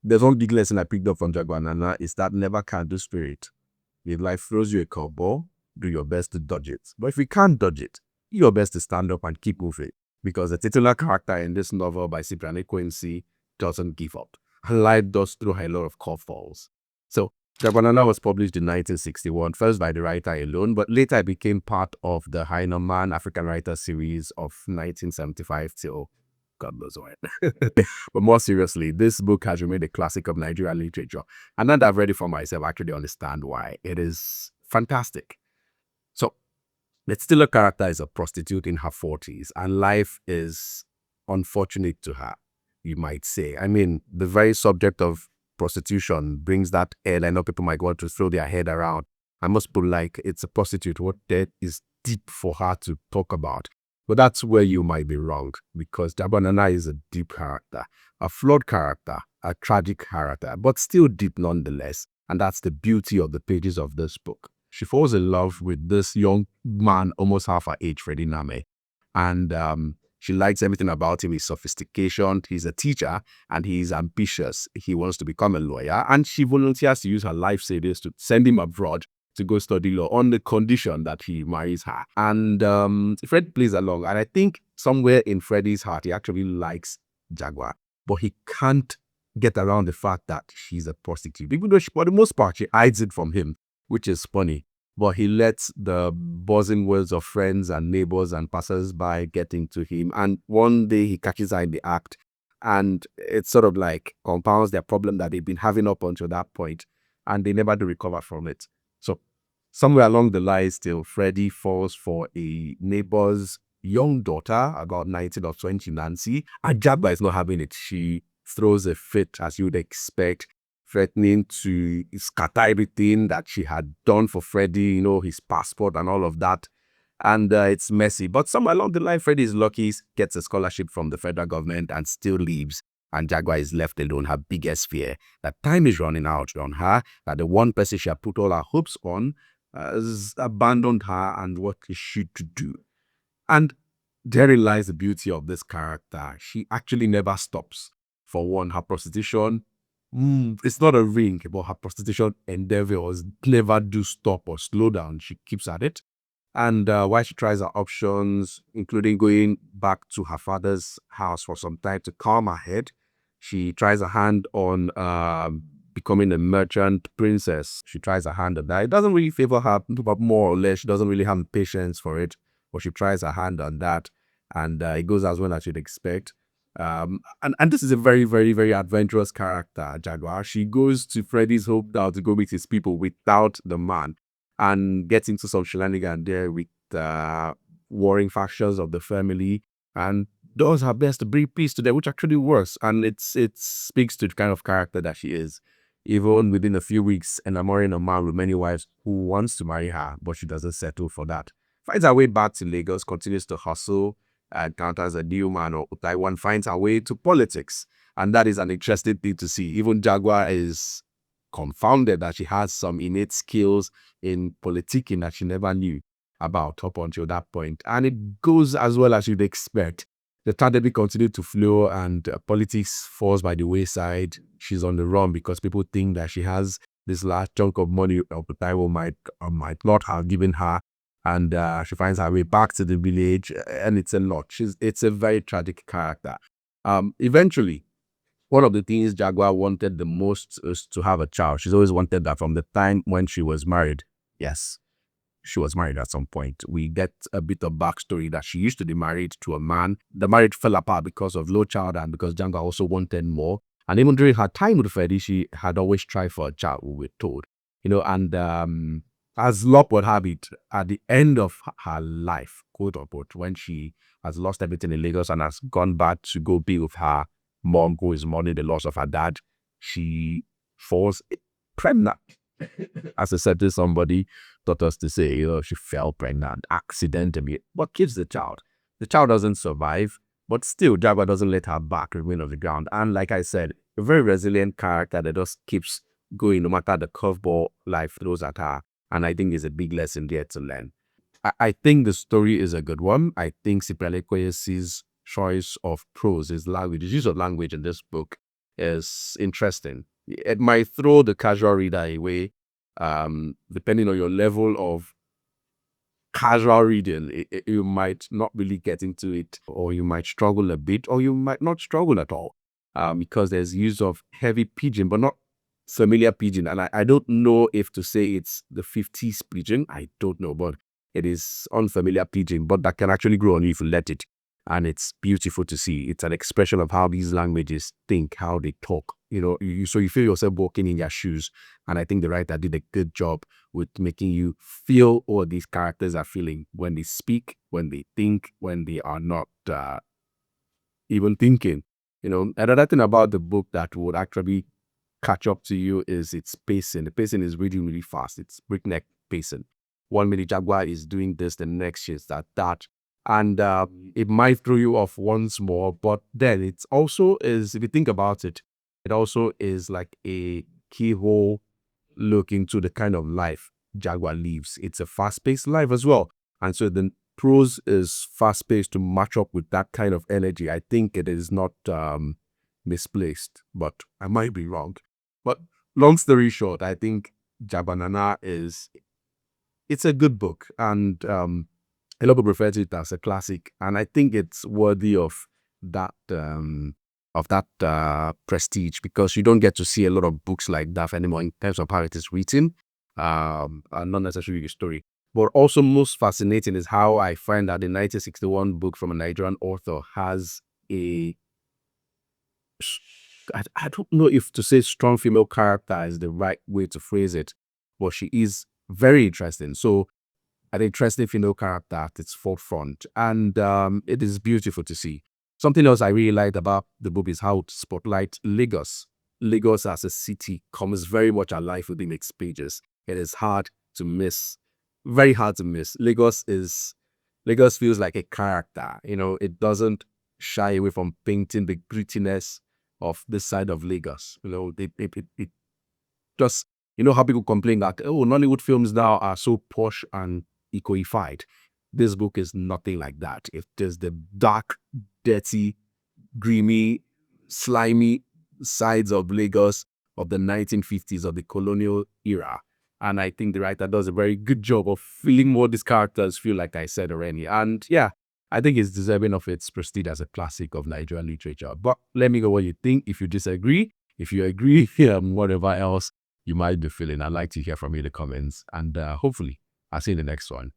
There's one big lesson I picked up from Jagua Nana is that never can do spirit. If life throws you a curveball, do your best to dodge it. But if you can't dodge it, do your best to stand up and keep moving. Because the titular character in this novel by Cyprian Ekwensi doesn't give up. And life does throw her a lot of curveballs. So Jagua Nana was published in 1961, first by the writer alone, but later it became part of the Heinemann African Writer series of 1975 till God knows when. But more seriously, this book has remained a classic of Nigerian literature. And now that I've read it for myself, I actually understand why. It is fantastic. So, the titular character is a prostitute in her 40s, and life is unfortunate to her, you might say. I mean, the very subject of prostitution brings that air I know people might want to throw their head around. I must put like it's a prostitute. What that is deep for her to talk about. But that's where you might be wrong, because Jagua Nana is a deep character, a flawed character, a tragic character, but still deep nonetheless. And that's the beauty of the pages of this book. She falls in love with this young man, almost half her age, Freddie Name. And she likes everything about him, his sophistication. He's a teacher and he's ambitious. He wants to become a lawyer. And she volunteers to use her life savings to send him abroad to go study law on the condition that he marries her. And Fred plays along. And I think somewhere in Freddie's heart, he actually likes Jagua. But he can't get around the fact that she's a prostitute. Even though, for the most part, she hides it from him, which is funny. But he lets the buzzing words of friends and neighbors and passers-by get into him. And one day he catches her in the act. And it sort of like compounds their problem that they've been having up until that point. And they never do recover from it. So somewhere along the line still, Freddie falls for a neighbor's young daughter, about 19 or 20, Nancy. And Jagua is not having it. She throws a fit, as you would expect, threatening to scatter everything that she had done for Freddie, you know, his passport and all of that. And it's messy. But somewhere along the line, Freddie is lucky, gets a scholarship from the federal government and still leaves. And Jagua is left alone, her biggest fear. That time is running out on her, that the one person she had put all her hopes on has abandoned her, and what is she to do? And therein lies the beauty of this character. She actually never stops. For one, her prostitution, it's not a ring, but her prostitution endeavors never do stop or slow down. She keeps at it. And while she tries her options, including going back to her father's house for some time to calm her head, she tries her hand on becoming a merchant princess. She tries her hand on that. It doesn't really favor her, but more or less, she doesn't really have the patience for it. But she tries her hand on that, and it goes as well as you'd expect. And this is a very, very, very adventurous character, Jagua. She goes to Freddie's hometown to go meet his people without the man, and gets into some shenanigans there with warring factions of the family, and does her best to bring peace to them, which actually works. And it speaks to the kind of character that she is. Even within a few weeks, enamoring a man with many wives who wants to marry her, but she doesn't settle for that. Finds her way back to Lagos, continues to hustle, encounters a new man, or Taiwan finds her way to politics. And that is an interesting thing to see. Even Jagua is confounded that she has some innate skills in politicking that she never knew about up until that point. And it goes as well as you'd expect. The tragedy continued to flow, and politics falls by the wayside. She's on the run because people think that she has this large chunk of money Taiwo might or might not have given her. And she finds her way back to the village, and it's a lot. It's a very tragic character. Eventually, one of the things Jagua wanted the most is to have a child. She's always wanted that from the time when she was married. Yes, she was married at some point. We get a bit of backstory that she used to be married to a man. The marriage fell apart because of low child and because Jagua also wanted more. And even during her time with Freddie, she had always tried for a child, we were told. You know, and as luck would have it, at the end of her life, quote unquote, when she has lost everything in Lagos and has gone back to go be with her mom, who is mourning the loss of her dad, she falls pregnant. As I said to somebody, taught us to say, you know, she fell pregnant accidentally, but keeps the child. The child doesn't survive, but still, Jagua doesn't let her back remain on the ground. And like I said, a very resilient character that just keeps going no matter the curveball life throws at her. And I think there's a big lesson there to learn. I think the story is a good one. I think Cyprian Ekwensi's choice of prose, his language, his use of language in this book is interesting. It might throw the casual reader away, depending on your level of casual reading. You might not really get into it, or you might struggle a bit, or you might not struggle at all, because there's use of heavy pidgin, but not familiar pidgin. And I don't know if to say it's the 50s pidgin. I don't know, but it is unfamiliar pidgin, but that can actually grow on you if you let it. And it's beautiful to see. It's an expression of how these languages think, how they talk. So you feel yourself walking in their shoes. And I think the writer did a good job with making you feel what these characters are feeling when they speak, when they think, when they are not even thinking. Another thing about the book that would actually catch up to you is its pacing. The pacing is really, really fast. It's breakneck pacing. 1 minute Jaguar is doing this, the next is that. And it might throw you off once more, but then it also is, if you think about it, it also is like a keyhole look into the kind of life Jaguar lives. It's a fast-paced life as well. And so the prose is fast-paced to match up with that kind of energy. I think it is not misplaced, but I might be wrong. But long story short, I think Jagua Nana it's a good book, and a lot of people refer to it as a classic, and I think it's worthy of that prestige, because you don't get to see a lot of books like that anymore in terms of how it is written, and not necessarily the story. But also most fascinating is how I find that the 1961 book from a Nigerian author has I don't know if to say strong female character is the right way to phrase it, but she is very interesting. So an interesting female character at its forefront, and it is beautiful to see. Something else I really liked about the book is how it spotlights Lagos. Lagos as a city comes very much alive within its pages. It is hard to miss, very hard to miss. Lagos feels like a character. It doesn't shy away from painting the grittiness of this side of Lagos. It just, how people complain that, oh, Nollywood films now are so posh and ecoified. This book is nothing like that. It is the dark, dirty, grimy, slimy sides of Lagos of the 1950s, of the colonial era. And I think the writer does a very good job of feeling what these characters feel, like I said already. And yeah, I think it's deserving of its prestige as a classic of Nigerian literature. But let me know what you think. If you disagree, if you agree, whatever else you might be feeling, I'd like to hear from you in the comments. And hopefully, I'll see you in the next one.